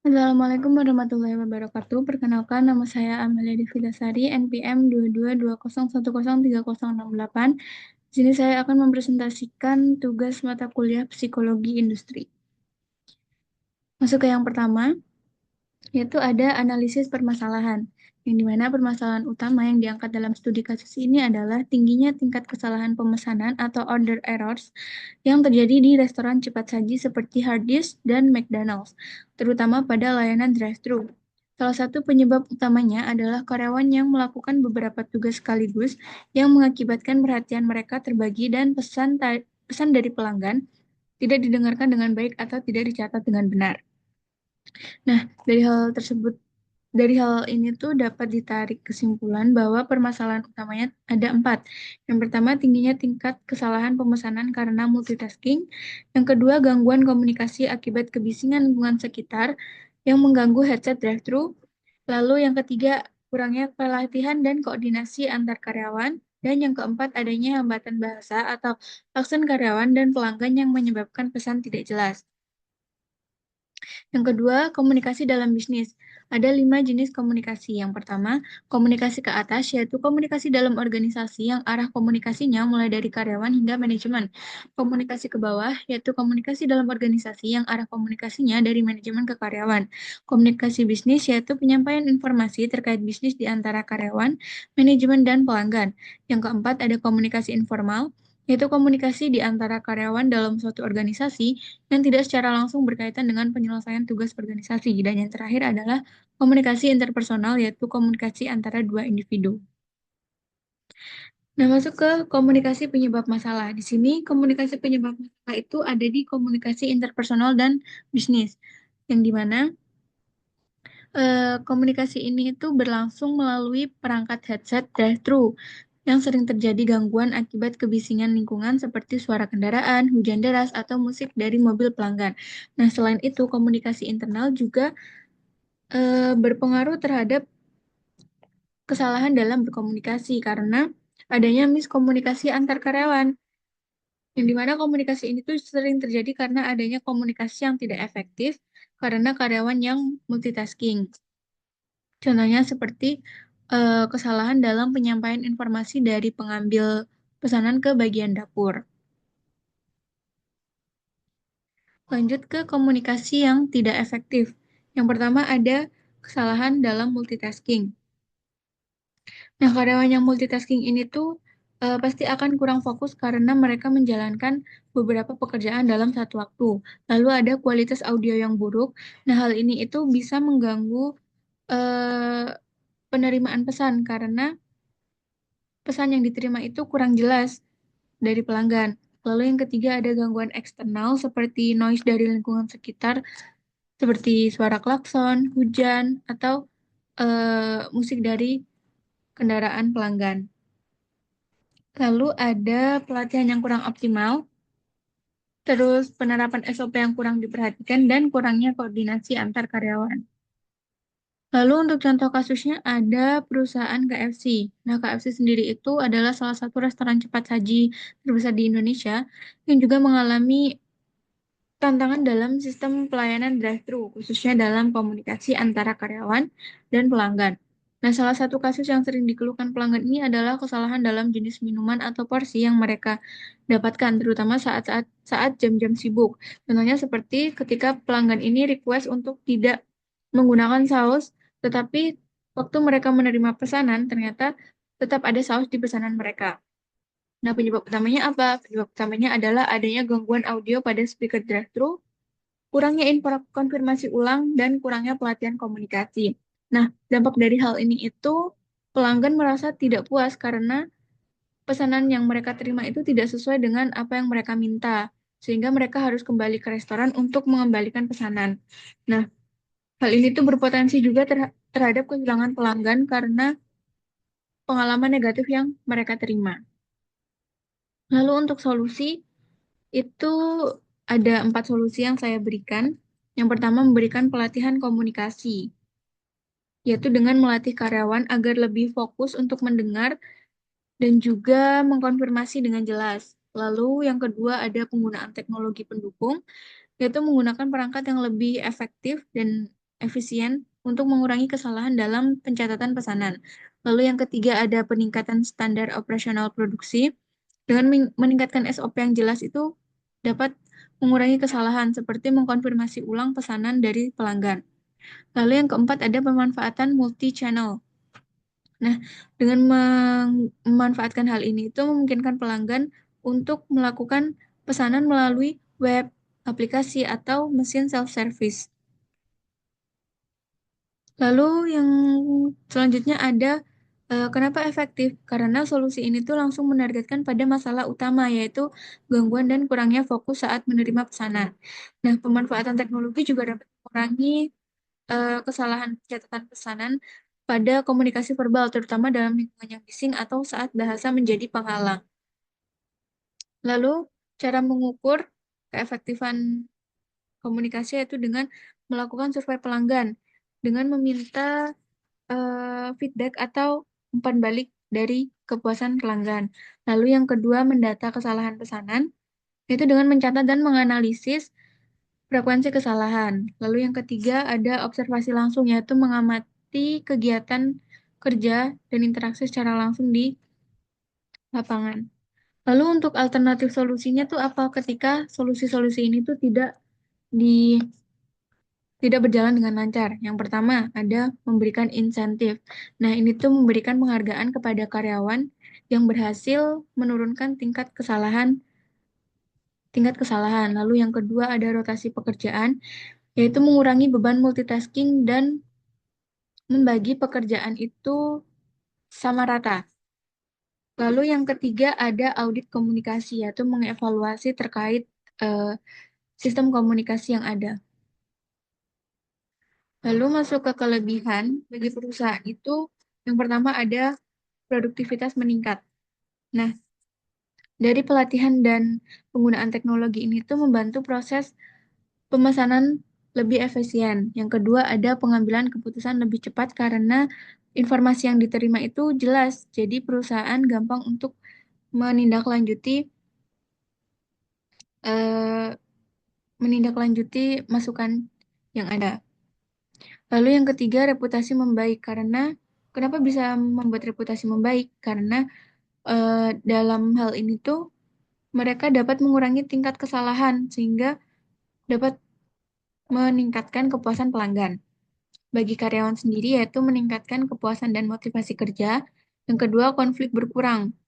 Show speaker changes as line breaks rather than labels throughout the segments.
Assalamualaikum warahmatullahi wabarakatuh. Perkenalkan, nama saya Amelia Divilasari, NPM 2220103068. Di sini saya akan mempresentasikan tugas mata kuliah Psikologi Industri. Masuk ke yang pertama, yaitu ada analisis permasalahan, yang dimana permasalahan utama yang diangkat dalam studi kasus ini adalah tingginya tingkat kesalahan pemesanan atau order errors yang terjadi di restoran cepat saji seperti Hardee's dan McDonald's, terutama pada layanan drive-thru. Salah satu penyebab utamanya adalah karyawan yang melakukan beberapa tugas sekaligus yang mengakibatkan perhatian mereka terbagi dan pesan dari pelanggan tidak didengarkan dengan baik atau tidak dicatat dengan benar. Nah, dari hal ini tuh dapat ditarik kesimpulan bahwa permasalahan utamanya ada 4. Yang pertama, tingginya tingkat kesalahan pemesanan karena multitasking. Yang kedua, gangguan komunikasi akibat kebisingan lingkungan sekitar yang mengganggu headset drive-thru. Lalu yang ketiga, kurangnya pelatihan dan koordinasi antar karyawan. Dan yang keempat, adanya hambatan bahasa atau aksen karyawan dan pelanggan yang menyebabkan pesan tidak jelas. Yang kedua, komunikasi dalam bisnis. Ada 5 jenis komunikasi. Yang pertama, komunikasi ke atas, yaitu komunikasi dalam organisasi yang arah komunikasinya mulai dari karyawan hingga manajemen. Komunikasi ke bawah, yaitu komunikasi dalam organisasi yang arah komunikasinya dari manajemen ke karyawan. Komunikasi bisnis, yaitu penyampaian informasi terkait bisnis di antara karyawan, manajemen, dan pelanggan. Yang keempat, ada komunikasi informal, yaitu komunikasi di antara karyawan dalam suatu organisasi yang tidak secara langsung berkaitan dengan penyelesaian tugas organisasi. Dan yang terakhir adalah komunikasi interpersonal, yaitu komunikasi antara dua individu. Nah, masuk ke komunikasi penyebab masalah. Di sini, komunikasi penyebab masalah itu ada di komunikasi interpersonal dan bisnis, yang dimana komunikasi ini itu berlangsung melalui perangkat headset drive-thru yang sering terjadi gangguan akibat kebisingan lingkungan seperti suara kendaraan, hujan deras, atau musik dari mobil pelanggan. Nah, selain itu, komunikasi internal juga berpengaruh terhadap kesalahan dalam berkomunikasi karena adanya miskomunikasi antar karyawan. Yang dimana komunikasi ini tuh sering terjadi karena adanya komunikasi yang tidak efektif karena karyawan yang multitasking. Contohnya seperti kesalahan dalam penyampaian informasi dari pengambil pesanan ke bagian dapur. Lanjut ke komunikasi yang tidak efektif. Yang pertama ada kesalahan dalam multitasking. Nah, karyawan yang multitasking ini tuh pasti akan kurang fokus karena mereka menjalankan beberapa pekerjaan dalam satu waktu. Lalu ada kualitas audio yang buruk. Nah, hal ini itu bisa mengganggu eh, penerimaan pesan karena pesan yang diterima itu kurang jelas dari pelanggan. Lalu yang ketiga ada gangguan eksternal seperti noise dari lingkungan sekitar, seperti suara klakson, hujan, atau musik dari kendaraan pelanggan. Lalu ada pelatihan yang kurang optimal, terus penerapan SOP yang kurang diperhatikan, dan kurangnya koordinasi antar karyawan. Lalu untuk contoh kasusnya ada perusahaan KFC. Nah, KFC sendiri itu adalah salah satu restoran cepat saji terbesar di Indonesia yang juga mengalami tantangan dalam sistem pelayanan drive-thru, khususnya dalam komunikasi antara karyawan dan pelanggan. Nah, salah satu kasus yang sering dikeluhkan pelanggan ini adalah kesalahan dalam jenis minuman atau porsi yang mereka dapatkan, terutama saat jam-jam sibuk. Contohnya seperti ketika pelanggan ini request untuk tidak menggunakan saus, tetapi waktu mereka menerima pesanan, ternyata tetap ada saus di pesanan mereka. Nah, penyebab utamanya apa? Penyebab utamanya adalah adanya gangguan audio pada speaker drive-thru, kurangnya info konfirmasi ulang, dan kurangnya pelatihan komunikasi. Nah, dampak dari hal ini itu pelanggan merasa tidak puas karena pesanan yang mereka terima itu tidak sesuai dengan apa yang mereka minta, sehingga mereka harus kembali ke restoran untuk mengembalikan pesanan. Nah, hal ini tuh berpotensi juga terhadap kehilangan pelanggan karena pengalaman negatif yang mereka terima. Lalu untuk solusi, itu ada 4 solusi yang saya berikan. Yang pertama, memberikan pelatihan komunikasi, yaitu dengan melatih karyawan agar lebih fokus untuk mendengar dan juga mengkonfirmasi dengan jelas. Lalu yang kedua ada penggunaan teknologi pendukung, yaitu menggunakan perangkat yang lebih efektif dan efisien untuk mengurangi kesalahan dalam pencatatan pesanan. Lalu yang ketiga ada peningkatan standar operasional produksi. Dengan meningkatkan SOP yang jelas itu dapat mengurangi kesalahan seperti mengkonfirmasi ulang pesanan dari pelanggan. Lalu yang keempat ada pemanfaatan multi-channel. Nah, dengan memanfaatkan hal ini itu memungkinkan pelanggan untuk melakukan pesanan melalui web, aplikasi, atau mesin self-service. Lalu yang selanjutnya ada kenapa efektif? Karena solusi ini tuh langsung menargetkan pada masalah utama, yaitu gangguan dan kurangnya fokus saat menerima pesanan. Nah, pemanfaatan teknologi juga dapat mengurangi kesalahan catatan pesanan pada komunikasi verbal, terutama dalam lingkungan yang bising atau saat bahasa menjadi penghalang. Lalu, cara mengukur keefektifan komunikasi yaitu dengan melakukan survei pelanggan, dengan meminta feedback atau umpan balik dari kepuasan pelanggan. Lalu yang kedua, mendata kesalahan pesanan, yaitu dengan mencatat dan menganalisis frekuensi kesalahan. Lalu yang ketiga ada observasi langsung, yaitu mengamati kegiatan kerja dan interaksi secara langsung di lapangan. Lalu untuk alternatif solusinya tuh apa ketika solusi-solusi ini tuh di tidak berjalan dengan lancar. Yang pertama ada memberikan insentif. Nah, ini tuh memberikan penghargaan kepada karyawan yang berhasil menurunkan tingkat kesalahan. Lalu yang kedua ada rotasi pekerjaan, yaitu mengurangi beban multitasking dan membagi pekerjaan itu sama rata. Lalu yang ketiga ada audit komunikasi, yaitu mengevaluasi terkait eh, sistem komunikasi yang ada. Lalu masuk ke kelebihan bagi perusahaan itu, yang pertama ada produktivitas meningkat. Nah, dari pelatihan dan penggunaan teknologi ini tuh membantu proses pemesanan lebih efisien. Yang kedua ada pengambilan keputusan lebih cepat karena informasi yang diterima itu jelas. Jadi perusahaan gampang untuk menindaklanjuti eh, menindaklanjuti masukan yang ada. Lalu yang ketiga, reputasi membaik. Kenapa bisa membuat reputasi membaik? Karena dalam hal ini tuh mereka dapat mengurangi tingkat kesalahan sehingga dapat meningkatkan kepuasan pelanggan. Bagi karyawan sendiri yaitu meningkatkan kepuasan dan motivasi kerja. Yang kedua, konflik berkurang.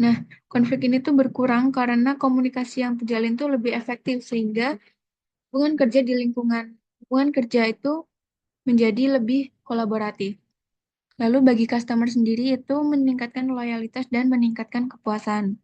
Nah, konflik ini tuh berkurang karena komunikasi yang terjalin tuh lebih efektif sehingga hubungan kerja itu menjadi lebih kolaboratif. Lalu bagi customer sendiri itu meningkatkan loyalitas dan meningkatkan kepuasan.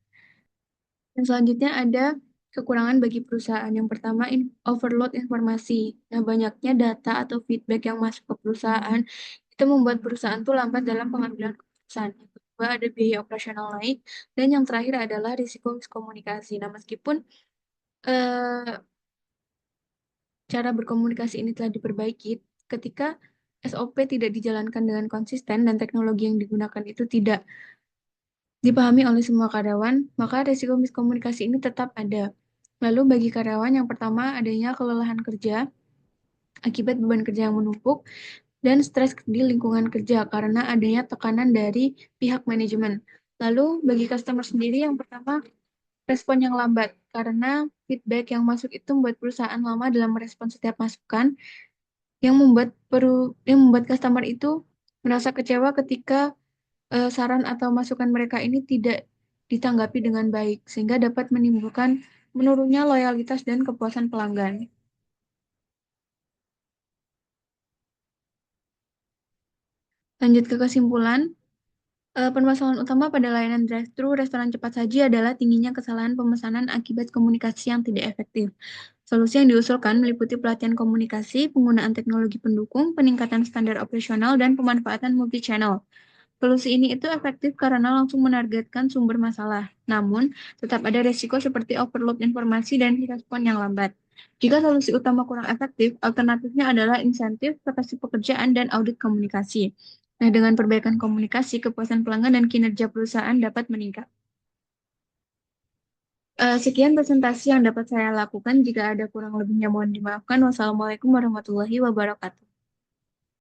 Dan selanjutnya ada kekurangan bagi perusahaan. Yang pertama, overload informasi. Nah, banyaknya data atau feedback yang masuk ke perusahaan itu membuat perusahaan tuh lambat dalam pengambilan keputusan. Yang kedua, ada biaya operasional naik. Dan yang terakhir adalah risiko miskomunikasi. Nah, meskipun eh, cara berkomunikasi ini telah diperbaiki, ketika SOP tidak dijalankan dengan konsisten dan teknologi yang digunakan itu tidak dipahami oleh semua karyawan, maka risiko miskomunikasi ini tetap ada. Lalu bagi karyawan yang pertama adanya kelelahan kerja akibat beban kerja yang menumpuk dan stres di lingkungan kerja karena adanya tekanan dari pihak manajemen. Lalu bagi customer sendiri yang pertama respon yang lambat karena feedback yang masuk itu membuat perusahaan lama dalam merespon setiap masukan yang membuat customer itu merasa kecewa ketika saran atau masukan mereka ini tidak ditanggapi dengan baik, sehingga dapat menimbulkan menurunnya loyalitas dan kepuasan pelanggan. Lanjut ke kesimpulan, permasalahan utama pada layanan drive-thru restoran cepat saji adalah tingginya kesalahan pemesanan akibat komunikasi yang tidak efektif. Solusi yang diusulkan meliputi pelatihan komunikasi, penggunaan teknologi pendukung, peningkatan standar operasional, dan pemanfaatan multi-channel. Solusi ini itu efektif karena langsung menargetkan sumber masalah. Namun, tetap ada resiko seperti overload informasi dan respon yang lambat. Jika solusi utama kurang efektif, alternatifnya adalah insentif, rotasi pekerjaan, dan audit komunikasi. Nah, dengan perbaikan komunikasi, kepuasan pelanggan dan kinerja perusahaan dapat meningkat. Sekian presentasi yang dapat saya lakukan. Jika ada kurang lebihnya mohon dimaafkan. Wassalamualaikum warahmatullahi wabarakatuh.